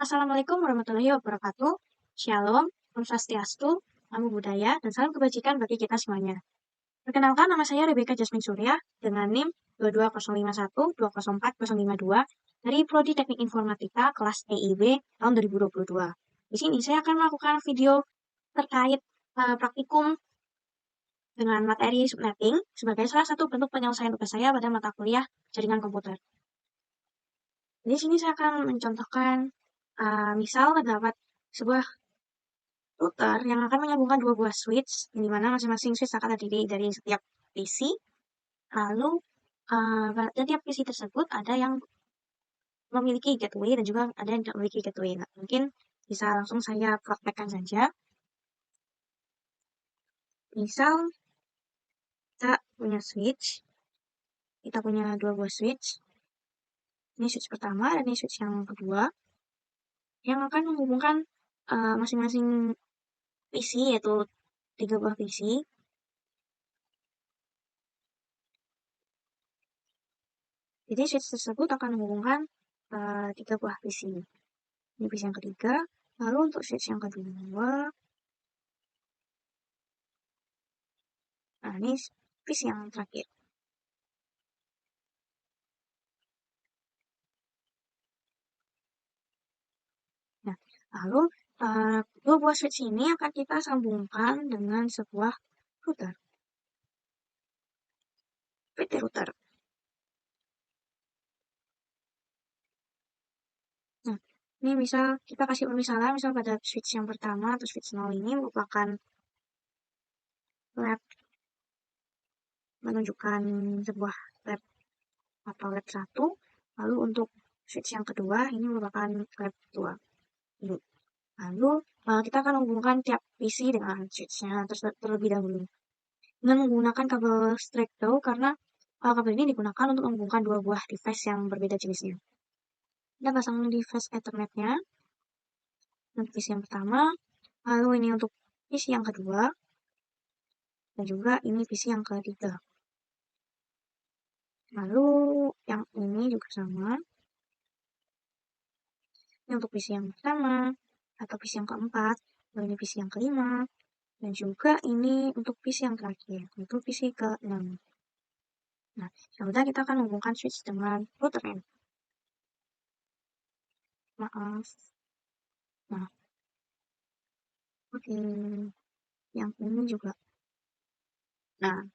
Assalamualaikum warahmatullahi wabarakatuh. Shalom, Om Swastiastu, Namo Buddhaya, dan salam kebajikan bagi kita semuanya. Perkenalkan, nama saya Rebecca Jasmine Surya dengan NIM 22051204052 dari Prodi Teknik Informatika kelas EIB tahun 2022. Di sini saya akan melakukan video terkait praktikum dengan materi subnetting sebagai salah satu bentuk penyelesaian tugas saya pada mata kuliah jaringan komputer. Di sini saya akan mencontohkan misal terdapat sebuah router yang akan menyambungkan dua buah switch, di mana masing-masing switch akan terdiri dari setiap PC. Lalu, pada tiap PC tersebut ada yang memiliki gateway dan juga ada yang tidak memiliki gateway. Nah, mungkin bisa langsung saya praktekkan saja. Misal, kita punya switch, kita punya dua buah switch. Ini switch pertama dan ini switch yang kedua, yang akan menghubungkan masing-masing PC, yaitu 3 buah PC. Jadi switch tersebut akan menghubungkan 3 buah PC. Ini PC yang ketiga. Lalu untuk switch yang kedua, nah ini PC yang terakhir. Nah, lalu dua buah switch ini akan kita sambungkan dengan sebuah router. PT router. Nah, ini misal kita kasih permisalan, misal pada switch yang pertama atau switch 0 ini merupakan lab menunjukkan sebuah lab atau lab 1. Lalu untuk switch yang kedua ini merupakan lab 2. Ini. Lalu kita akan menghubungkan tiap PC dengan switch-nya terlebih dahulu dengan menggunakan kabel straight through karena kabel ini digunakan untuk menghubungkan dua buah device yang berbeda jenisnya. Kita pasang device Ethernet-nya untuk PC yang pertama, lalu ini untuk PC yang kedua, dan juga ini PC yang ketiga. Lalu yang ini juga sama. Ini untuk PC yang pertama, atau PC yang keempat, lalu ini PC yang kelima, dan juga ini untuk PC yang terakhir, yaitu PC ke-6. Nah, sudah kita akan menghubungkan switch dengan router N. Maaf. Nah, oke. Yang ini juga. Nah,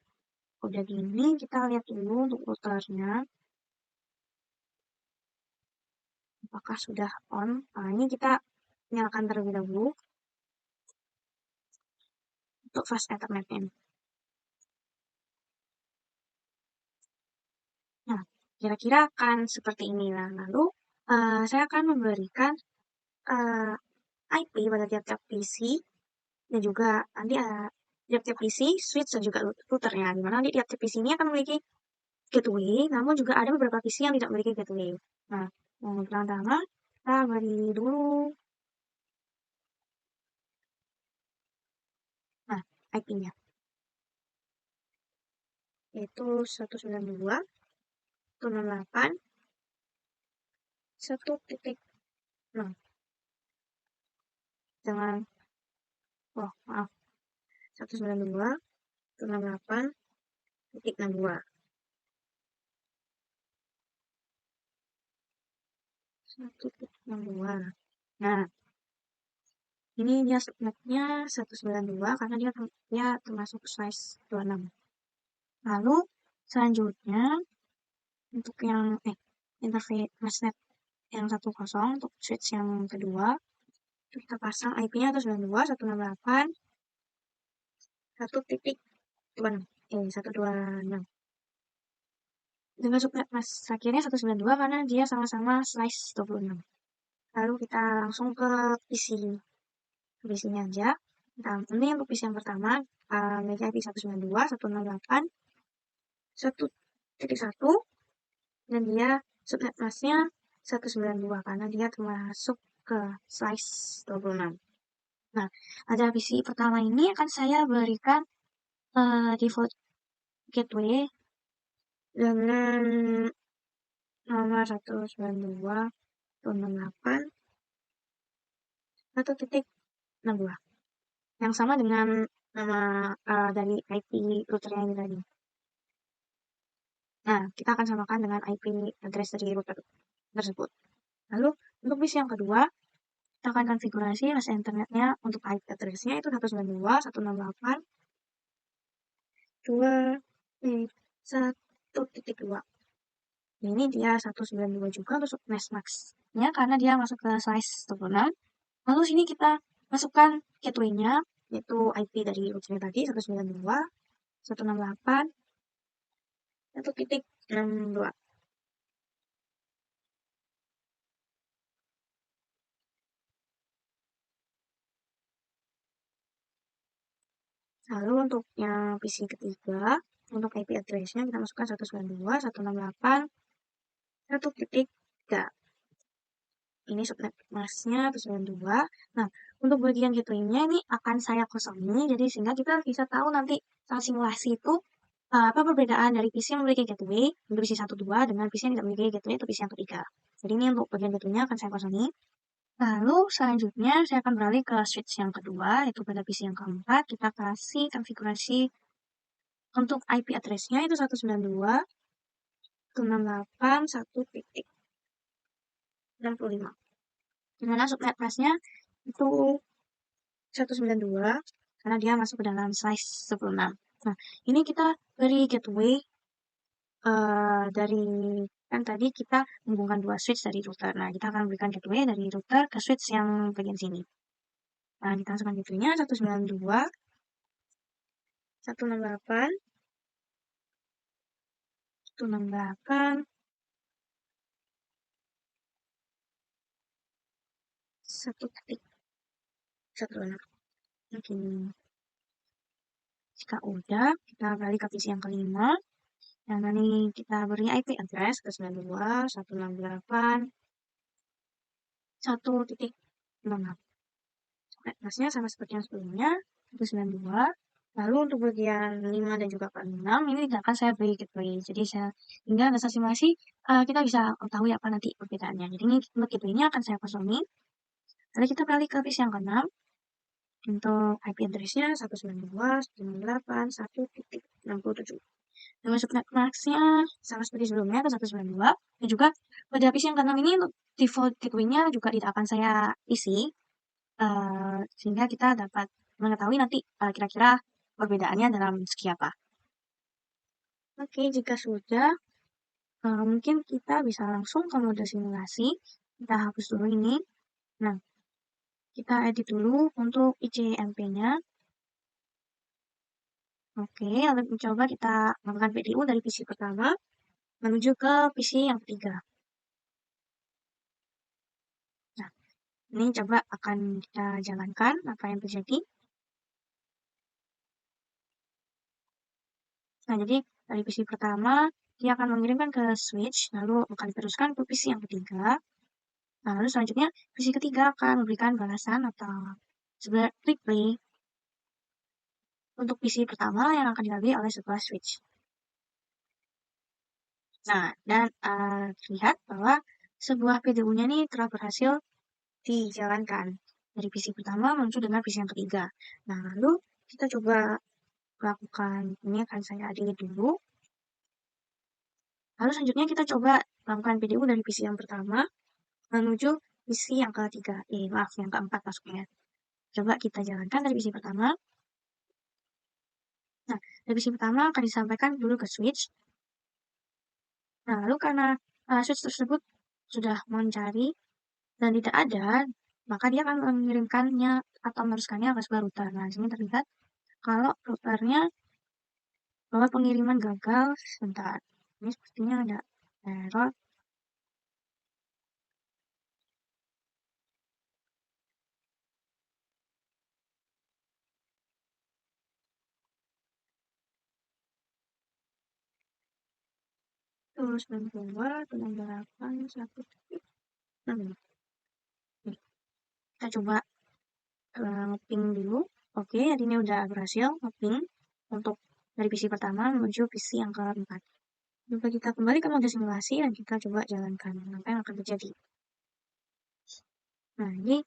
udah gini kita lihat dulu untuk routernya. Apakah sudah on? Nah, ini kita nyalakan terlebih dahulu untuk fast Ethernet-nya. Nah, kira-kira akan seperti inilah. Lalu, saya akan memberikan IP pada tiap-tiap PC dan juga nanti tiap-tiap PC, switch dan juga routernya. Dimana nanti tiap-tiap PC ini akan memiliki gateway, namun juga ada beberapa PC yang tidak memiliki gateway. Nah, yang pertama kita beri dulu. Nah, IP-nya. Yaitu 192, 168, 1.0. Jangan, oh maaf, 192, 168.62. 1.62. Nah, ini dia subnetnya 192 karena dia termasuk size 26. Lalu selanjutnya untuk yang interface mesnet yang 10 untuk switch yang kedua kita pasang IP-nya 192.168 1.26 dengan subnet mas akhirnya 192 karena dia sama-sama slice 26. Lalu kita langsung ke PC-nya aja. Nah, ini untuk PC yang pertama media IP 192.168.1.1 dan dia subnet masnya 192 karena dia termasuk ke slice 26. Nah, pada PC pertama ini akan saya berikan default gateway dengan nomor 192.168 1.62 yang sama dengan nama dari IP routernya ini tadi. Nah, kita akan samakan dengan IP address dari router tersebut. Lalu untuk PC yang kedua, kita akan konfigurasi rasa internetnya untuk IP address-nya itu 192.168.2.1.2. Ini dia 192 juga untuk max-nya karena dia masuk ke slice 36. Lalu sini kita masukkan gateway-nya, yaitu IP dari routernya tadi 192.168.1.62. Lalu untuk yang PC ketiga, untuk IP address-nya kita masukkan 192.168.1.3. Ini subnet mask-nya 192. Nah, untuk bagian gateway-nya ini akan saya kosongi, jadi sehingga kita bisa tahu nanti saat simulasi itu apa perbedaan dari PC yang memiliki gateway untuk PC 12 dengan PC yang tidak memiliki gateway itu PC yang ketiga. Jadi ini untuk bagian gateway-nya akan saya kosongi. Lalu selanjutnya saya akan beralih ke switch yang kedua, yaitu pada PC yang keempat. Kita kasih konfigurasi untuk IP address-nya itu 192.168.1.65. Dimana subnet mask-nya itu 192 karena dia masuk ke dalam slice 16. Nah, ini kita beri gateway dari kan tadi kita menghubungkan dua switch dari router. Nah, kita akan berikan gateway dari router ke switch yang bagian sini. Nah, kita masukkan gateway-nya 192, 168, 168, 1.16. Oke. Jika udah, kita balik ke PC yang kelima. Yang ini kita beri IP address 192, 168, 1.6. Address-nya sama seperti yang sebelumnya, 192. Lalu untuk bagian 5 dan juga ke 6, ini tidak akan saya beri gateway. Jadi hingga dasar simulasi, kita bisa tahu apa nanti perbedaannya. Jadi ini untuk gateway-nya akan saya kosongi. Lalu kita balik ke PC yang ke-6. Untuk IP address-nya 192.168.1.67. Dengan subnet mask-nya sama seperti sebelumnya ke 192. Dan juga pada PC yang ke-6 ini untuk default gateway-nya juga tidak akan saya isi. Sehingga kita dapat mengetahui nanti kira-kira perbedaannya dalam segi apa. Oke, jika sudah, mungkin kita bisa langsung ke mode simulasi. Kita hapus dulu ini. Nah, kita edit dulu untuk ICMP-nya. Oke, lalu mencoba kita melakukan PDU dari PC pertama menuju ke PC yang ketiga. Nah, ini coba akan kita jalankan apa yang terjadi. Nah, jadi dari PC pertama, dia akan mengirimkan ke switch, lalu akan diteruskan ke PC yang ketiga. Nah, lalu selanjutnya, PC ketiga akan memberikan balasan atau sebenarnya replay untuk PC pertama yang akan dilalui oleh sebuah switch. Nah, dan terlihat bahwa sebuah PDU-nya ini telah berhasil dijalankan dari PC pertama menuju dengan PC yang ketiga. Nah, lalu kita coba lakukan, ini akan saya adili dulu. Lalu selanjutnya kita coba lakukan PDU dari PC yang pertama menuju PC yang ketiga. Maaf, yang keempat masuknya. Coba kita jalankan dari PC pertama. Nah, dari PC pertama akan disampaikan dulu ke switch. Nah, lalu karena switch tersebut sudah mencari dan tidak ada, maka dia akan mengirimkannya atau meneruskannya ke sebuah router. Nah, di sini terlihat kalau routernya bahwa pengiriman gagal. Sebentar, ini sepertinya ada error. Terus mencoba dengan gerakan 1.6. Kita coba ping dulu. Oke, jadi ini udah berhasil ping untuk dari PC pertama menuju PC yang keempat. Coba kita kembali ke mode simulasi dan kita coba jalankan apa yang akan terjadi. Nah, ini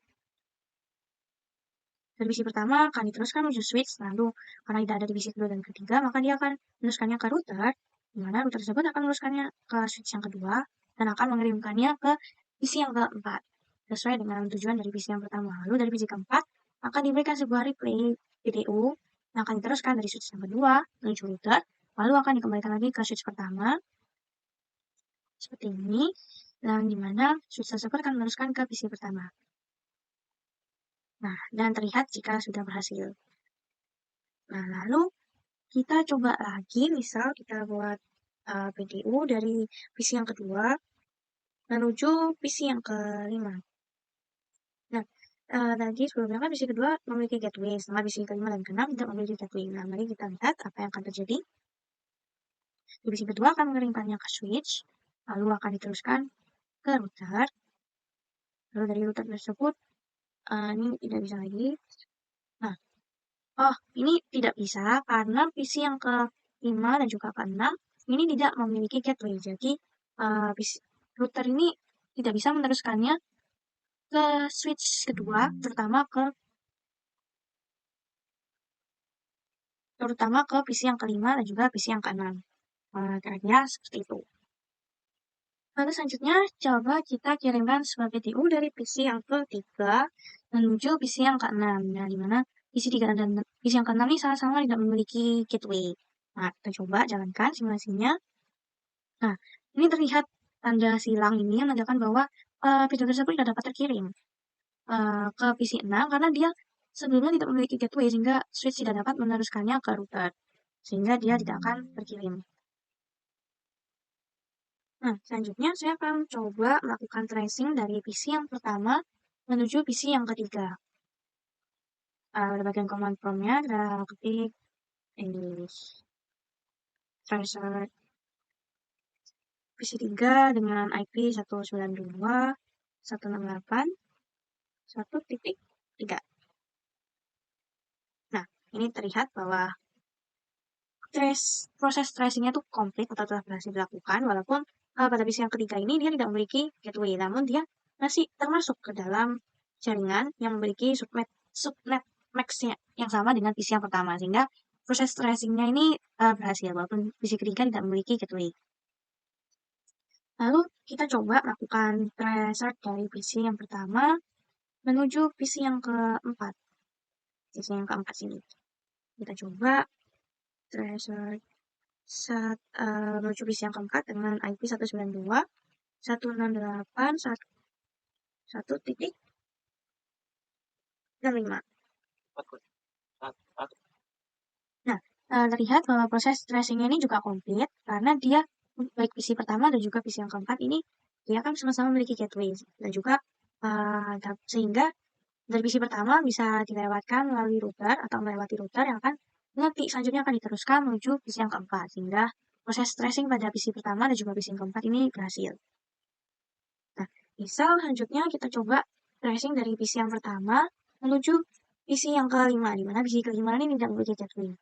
dari PC pertama akan diteruskan menuju switch, lalu karena tidak ada di PC kedua dan ketiga, maka dia akan meneruskannya ke router, di mana router tersebut akan meneruskannya ke switch yang kedua, dan akan mengirimkannya ke PC yang keempat, sesuai dengan tujuan dari PC yang pertama. Lalu dari PC keempat, akan diberikan sebuah replay video yang akan diteruskan dari switch yang kedua menuju router, lalu akan dikembalikan lagi ke switch pertama, seperti ini, dan dimana switch tersebut akan meneruskan ke PC pertama. Nah, dan terlihat jika sudah berhasil. Nah, lalu kita coba lagi, misal kita buat PDU dari PC yang kedua menuju PC yang kelima. Nah, tadi sebelumnya kan PC kedua memiliki gateway, setelah PC kelima dan keenam tidak memiliki gateway. Nah, mari kita lihat apa yang akan terjadi. Di PC kedua akan mengirimkannya ke switch, lalu akan diteruskan ke router. Lalu dari router tersebut, ini tidak bisa lagi. Nah, ini tidak bisa karena PC yang ke-5 dan juga ke-6 ini tidak memiliki gateway. Jadi, router ini tidak bisa meneruskannya ke switch kedua, terutama ke PC yang ke-5 dan juga PC yang ke-6. Kira-kira seperti itu. Lalu selanjutnya, coba kita kirimkan sebuah PTU dari PC yang ke-3 menuju PC yang ke-6. Nah, di mana PC 3 dan PC yang ke-6 ini sama-sama tidak memiliki gateway. Nah, kita coba jalankan simulasinya. Nah, ini terlihat tanda silang ini yang menandakan bahwa video tersebut tidak dapat terkirim ke PC 6 karena dia sebelumnya tidak memiliki gateway sehingga switch tidak dapat meneruskannya ke router. Sehingga dia tidak akan terkirim. Nah, selanjutnya saya akan coba melakukan tracing dari PC yang pertama menuju PC yang ketiga. Pada bagian command prompt-nya kita ketik tracer PC 3 dengan IP 192.168.1.3. Nah, ini terlihat bahwa proses tracing-nya itu komplit atau telah berhasil dilakukan, walaupun pada PC yang ketiga ini dia tidak memiliki gateway, namun dia masih termasuk ke dalam jaringan yang memiliki subnet max-nya yang sama dengan PC yang pertama, sehingga proses tracing-nya ini berhasil, walaupun PC ketiga tidak memiliki gateway. Lalu kita coba lakukan tracer dari PC yang pertama menuju PC yang keempat. PC yang keempat sini. Kita coba tracer menuju PC yang keempat dengan IP 192.168.1.5. Nah, terlihat bahwa proses tracing ini juga komplit karena dia baik PC pertama dan juga PC yang keempat ini dia kan sama-sama memiliki gateway dan juga sehingga dari PC pertama bisa dilewatkan melalui router atau melewati router yang akan nanti selanjutnya akan diteruskan menuju PC yang keempat sehingga proses tracing pada PC pertama dan juga PC yang keempat ini berhasil. Nah, misal selanjutnya kita coba tracing dari PC yang pertama menuju PC yang kelima, di mana PC kelima ini tidak memiliki gateway.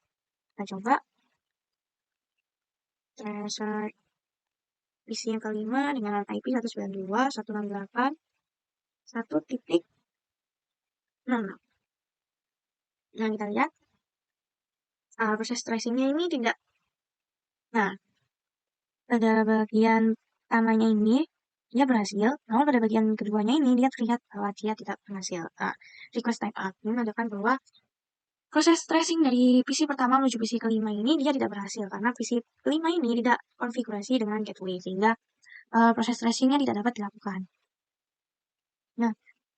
Kita coba tracer PC yang kelima dengan IP 192.168.1.6. Nah, kita lihat proses tracingnya ini tidak. Nah, pada bagian pertamanya ini dia berhasil, namun pada bagian keduanya ini dia terlihat bahwa dia tidak berhasil. Request type up ini menandakan bahwa proses tracing dari PC pertama menuju PC kelima ini dia tidak berhasil karena PC kelima ini tidak konfigurasi dengan gateway sehingga proses tracingnya tidak dapat dilakukan. Nah,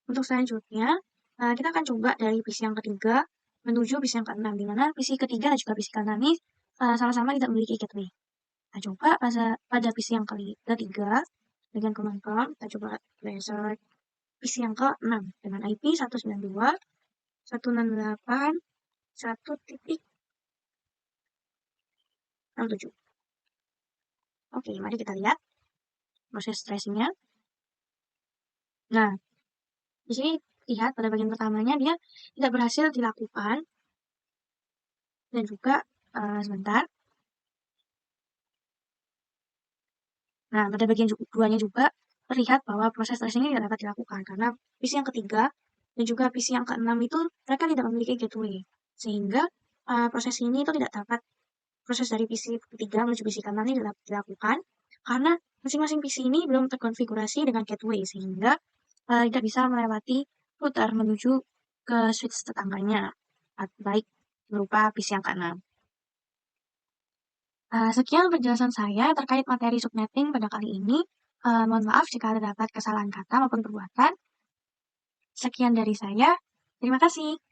untuk selanjutnya kita akan coba dari PC yang ketiga menuju PC yang keenam, di mana PC ketiga dan juga PC keenam ini sama-sama tidak memiliki gateway. Kita coba pada PC yang ketiga dengan command prompt kita coba tracer PC yang ke-6 dengan IP 192.168.1.6.7. Oke, mari kita lihat proses tracingnya. Nah, di sini lihat pada bagian pertamanya dia tidak berhasil dilakukan dan juga sebentar. Nah, pada bagian keduanya juga terlihat bahwa proses tracing ini tidak dapat dilakukan karena PC yang ketiga dan juga PC yang ke-6 itu mereka tidak memiliki gateway. Sehingga proses ini itu tidak dapat, proses dari PC ketiga menuju PC ke-6 ini tidak dilakukan karena masing-masing PC ini belum terkonfigurasi dengan gateway sehingga tidak bisa melewati router menuju ke switch tetangganya, baik berupa PC yang ke-6. Sekian penjelasan saya terkait materi subnetting pada kali ini. Mohon maaf jika terdapat kesalahan kata maupun perbuatan. Sekian dari saya. Terima kasih.